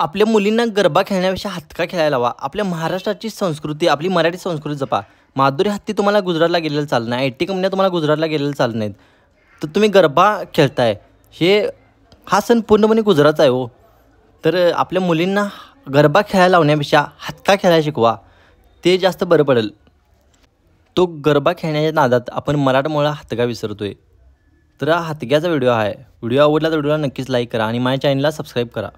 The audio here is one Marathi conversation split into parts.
आपल्या मुलींना गरबा खेळण्यापेक्षा हातका खेळायला हवा. आपल्या महाराष्ट्राची संस्कृती, आपली मराठी संस्कृती जपा. माधुरी हत्ती तुम्हाला गुजरातला गेलेलं चालत नाही, IT कंपन्या तुम्हाला गुजरातला गेलेलं चालत नाहीत, तर तुम्ही गरबा खेळताय. हा सण पूर्णपणे गुजरातचा आहे हो. तर आपल्या मुलींना गरबा खेळायला लावण्यापेक्षा हातका खेळायला शिकवा, ते जास्त बरं पडेल. तो गरबा खेळण्याच्या नादात आपण मराठमोळा हातका विसरतोय. तर हा हातक्याचा व्हिडिओ आहे. व्हिडिओ आवडला तर व्हिडिओला नक्कीच लाईक करा आणि माझ्या चॅनलला सबस्क्राईब करा.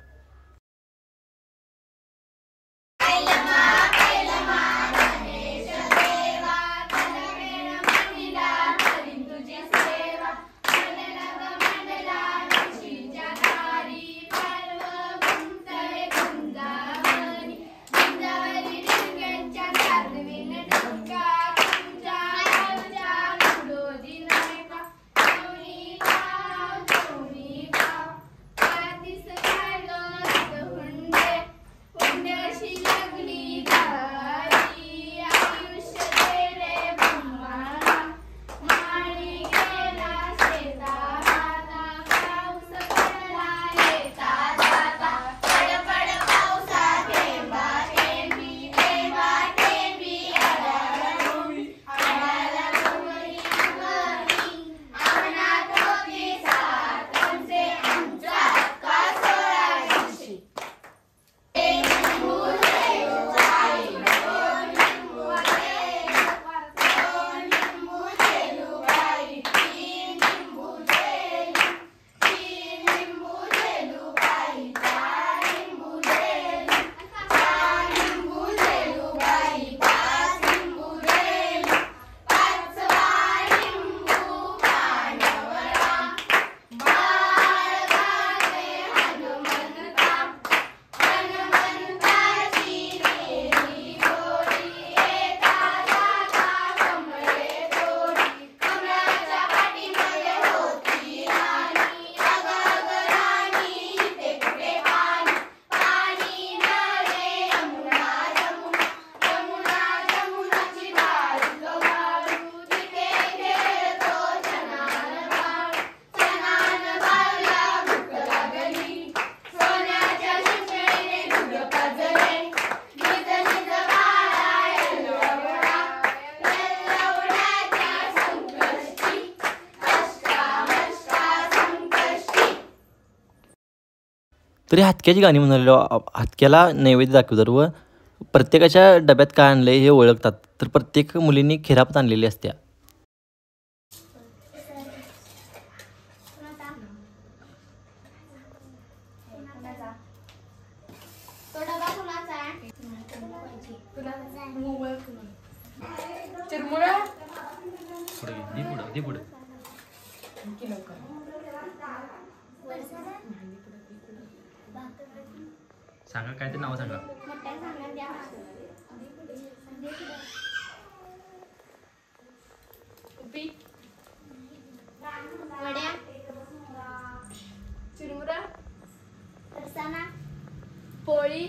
तरी हातक्याची गाणी म्हणालेलो, हातक्याला नैवेद्य दाखवतात व प्रत्येकाच्या डब्यात काय आणलं हे ओळखतात. तर प्रत्येक मुलींनी खिरापत आणलेली असत्या. सांगा काय ते नाव सांगा. वड्या, चिरमुरा, फरसाणा, पोळी,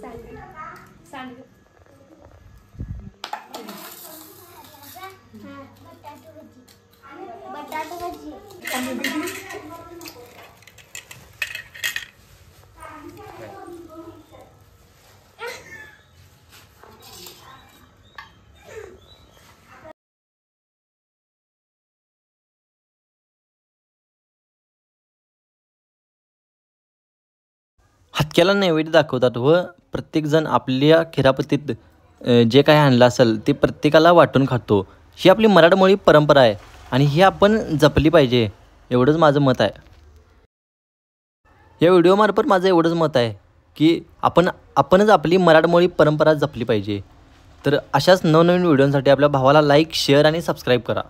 सांडगे, बटाटा भाजी. हातक्याला नैवेद्य दाखवतात व प्रत्येकजण आपल्या खिरापतीत जे काही आणलं असेल ते प्रत्येकाला वाटून खातो. ही आपली मराठमोळी परंपरा आहे आणि ही आपण जपली पाहिजे, एवढंच माझं मत आहे. या व्हिडिओमार्फत माझं एवढंच मत आहे की आपणच आपली मराठमोळी परंपरा जपली पाहिजे. तर अशाच नवनवीन व्हिडिओंसाठी आपल्या भावाला लाईक, शेअर आणि सबस्क्राईब करा.